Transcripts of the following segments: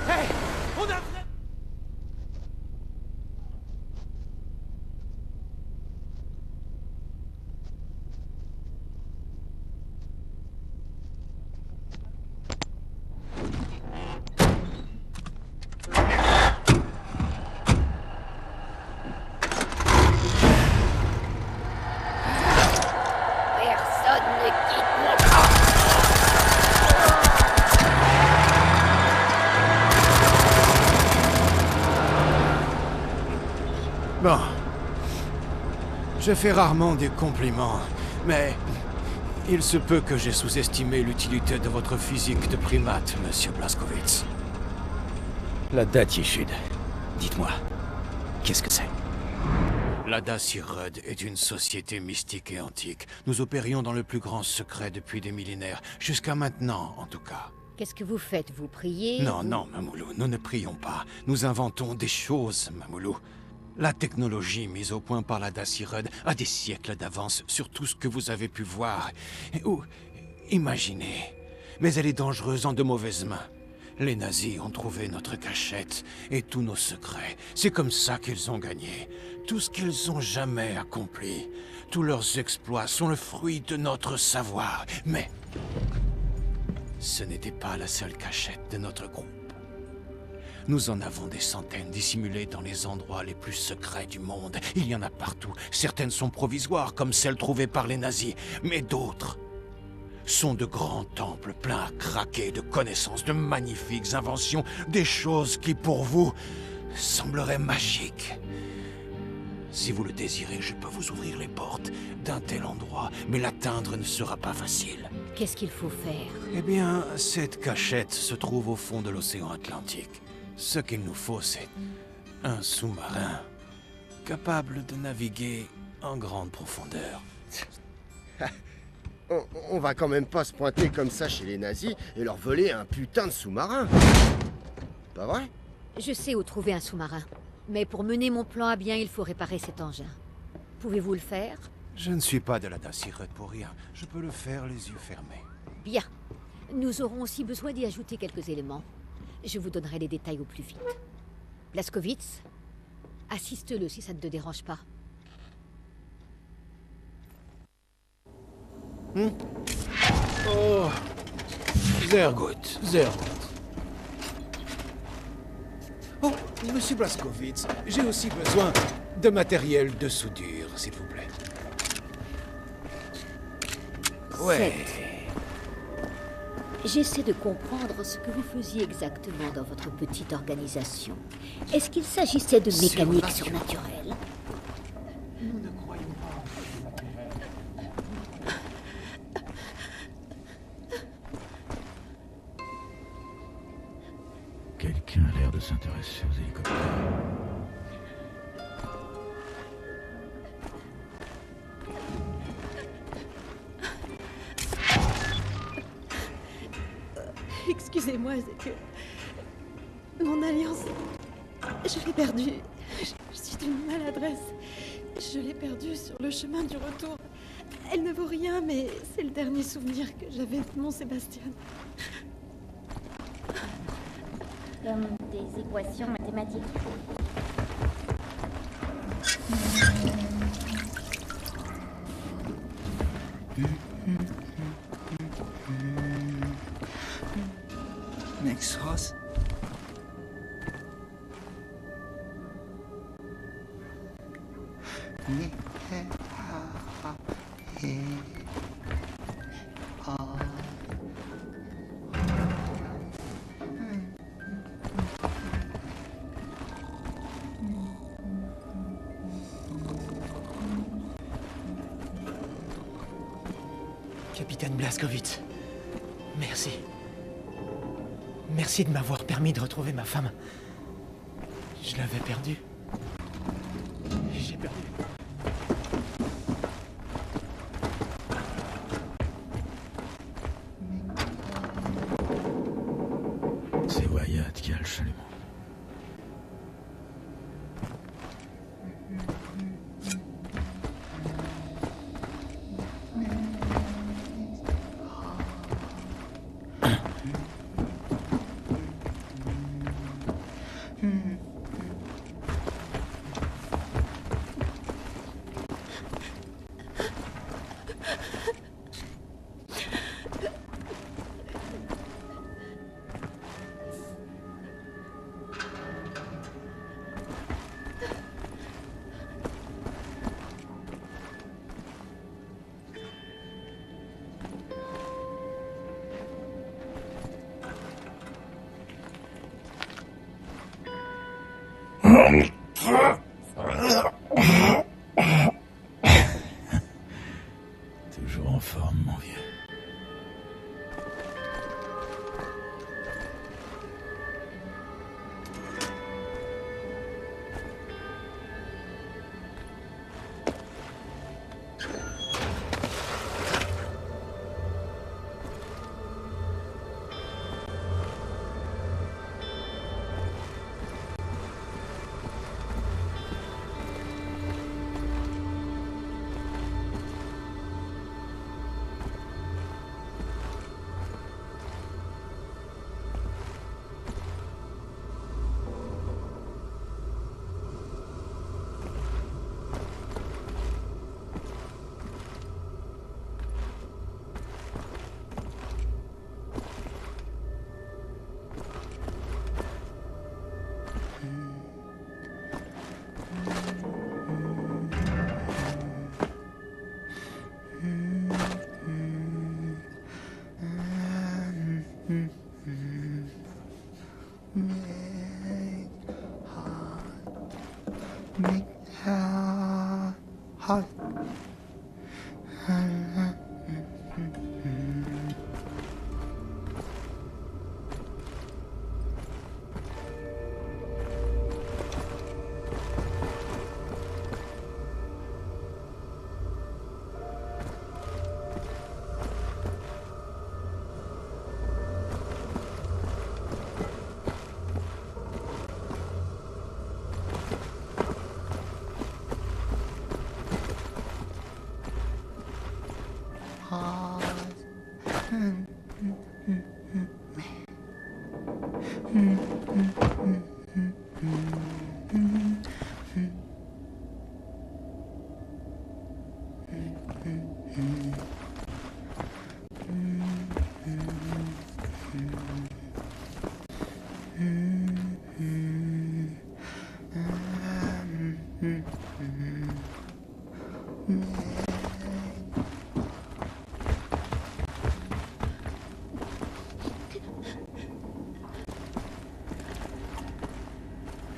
Hey, on a... Personne ne quitte mon camp. Bon. Je fais rarement des compliments, mais il se peut que j'ai sous-estimé l'utilité de votre physique de primate, monsieur Blazkowicz. La Datieschud, dites-moi, qu'est-ce que c'est? La Dacirud est une société mystique et antique. Nous opérions dans le plus grand secret depuis des millénaires, jusqu'à maintenant en tout cas. Qu'est-ce que vous faites? Vous priez? Non, non, Mamoulou, nous ne prions pas. Nous inventons des choses, Mamoulou. La technologie mise au point par la Dacirud a des siècles d'avance sur tout ce que vous avez pu voir ou imaginer. Mais elle est dangereuse en de mauvaises mains. Les nazis ont trouvé notre cachette et tous nos secrets. C'est comme ça qu'ils ont gagné. Tout ce qu'ils ont jamais accompli. Tous leurs exploits sont le fruit de notre savoir. Mais ce n'était pas la seule cachette de notre groupe. Nous en avons des centaines dissimulées dans les endroits les plus secrets du monde. Il y en a partout. Certaines sont provisoires, comme celles trouvées par les nazis. Mais d'autres sont de grands temples pleins à craquer de connaissances, de magnifiques inventions, des choses qui, pour vous, sembleraient magiques. Si vous le désirez, je peux vous ouvrir les portes d'un tel endroit, mais l'atteindre ne sera pas facile. Qu'est-ce qu'il faut faire? Eh bien, cette cachette se trouve au fond de l'océan Atlantique. Ce qu'il nous faut, c'est un sous-marin capable de naviguer en grande profondeur. On va quand même pas se pointer comme ça chez les nazis et leur voler un putain de sous-marin. Pas vrai? Je sais où trouver un sous-marin. Mais pour mener mon plan à bien, il faut réparer cet engin. Pouvez-vous le faire? Je ne suis pas de la Dacirud pour rien. Je peux le faire les yeux fermés. Bien. Nous aurons aussi besoin d'y ajouter quelques éléments. Je vous donnerai les détails au plus vite. Blazkowicz, assiste-le si ça ne te dérange pas. Oh, sehr gut, sehr gut. Oh, monsieur Blazkowicz, j'ai aussi besoin de matériel de soudure, s'il vous plaît. Ouais. J'essaie de comprendre ce que vous faisiez exactement dans votre petite organisation. Est-ce qu'il s'agissait de mécanique surnaturelle? Nous ne croyons pas. Quelqu'un a l'air de s'intéresser aux hélicoptères. Excusez-moi, c'est que... Mon alliance... Je l'ai perdue. Je suis d'une maladresse. Je l'ai perdue sur le chemin du retour. Elle ne vaut rien, mais c'est le dernier souvenir que j'avais de mon Sébastien. Comme des équations mathématiques. Max Ross. Capitaine Blazkowicz, merci. Merci de m'avoir permis de retrouver ma femme. Je l'avais perdue. J'ai perdu. C'est Wyatt qui a le chalumeau. Toujours en forme, mon vieux.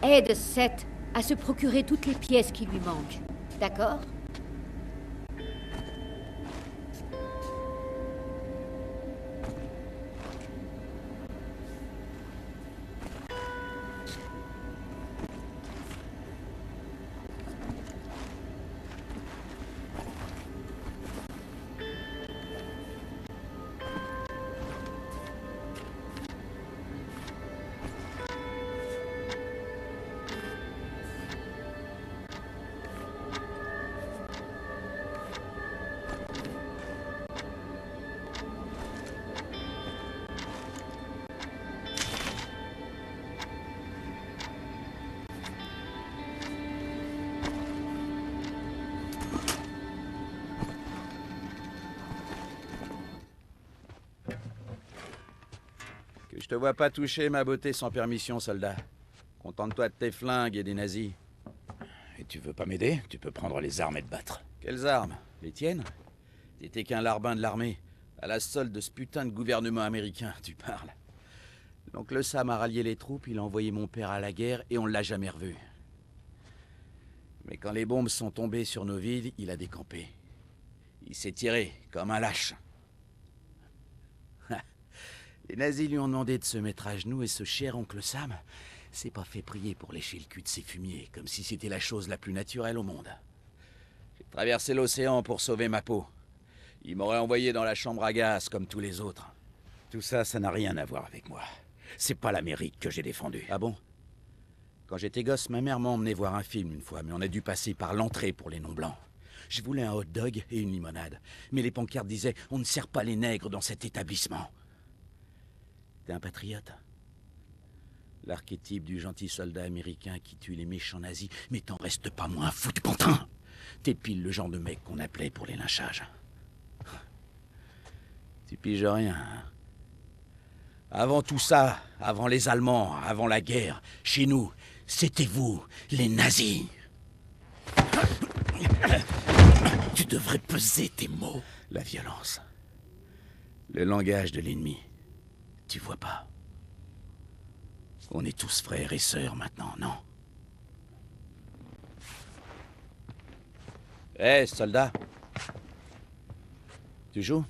Aide Seth à se procurer toutes les pièces qui lui manquent. D'accord? Je te vois pas toucher ma beauté sans permission, soldat. Contente-toi de tes flingues et des nazis. Et tu veux pas m'aider? Tu peux prendre les armes et te battre. Quelles armes? Les tiennes? T'étais qu'un larbin de l'armée, à la solde de ce putain de gouvernement américain, tu parles. L'oncle Sam a rallié les troupes, il a envoyé mon père à la guerre et on l'a jamais revu. Mais quand les bombes sont tombées sur nos villes, il a décampé. Il s'est tiré, comme un lâche. Les nazis lui ont demandé de se mettre à genoux et ce cher oncle Sam s'est pas fait prier pour lécher le cul de ses fumiers, comme si c'était la chose la plus naturelle au monde. J'ai traversé l'océan pour sauver ma peau. Il m'aurait envoyé dans la chambre à gaz comme tous les autres. Tout ça, ça n'a rien à voir avec moi. C'est pas l'Amérique que j'ai défendue. Ah bon? Quand j'étais gosse, ma mère m'a emmené voir un film une fois, mais on a dû passer par l'entrée pour les non-blancs. Je voulais un hot dog et une limonade, mais les pancartes disaient « On ne sert pas les nègres dans cet établissement ». T'es un patriote? L'archétype du gentil soldat américain qui tue les méchants nazis, mais t'en restes pas moins fou de pantin. T'es pile le genre de mec qu'on appelait pour les lynchages. Tu piges rien, hein? Avant tout ça, avant les Allemands, avant la guerre, chez nous, c'était vous, les nazis. Tu devrais peser tes mots. La violence. Le langage de l'ennemi. Tu vois pas? On est tous frères et sœurs maintenant, non? Hé, soldat. Tu joues?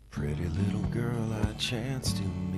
Pretty little girl I chanced to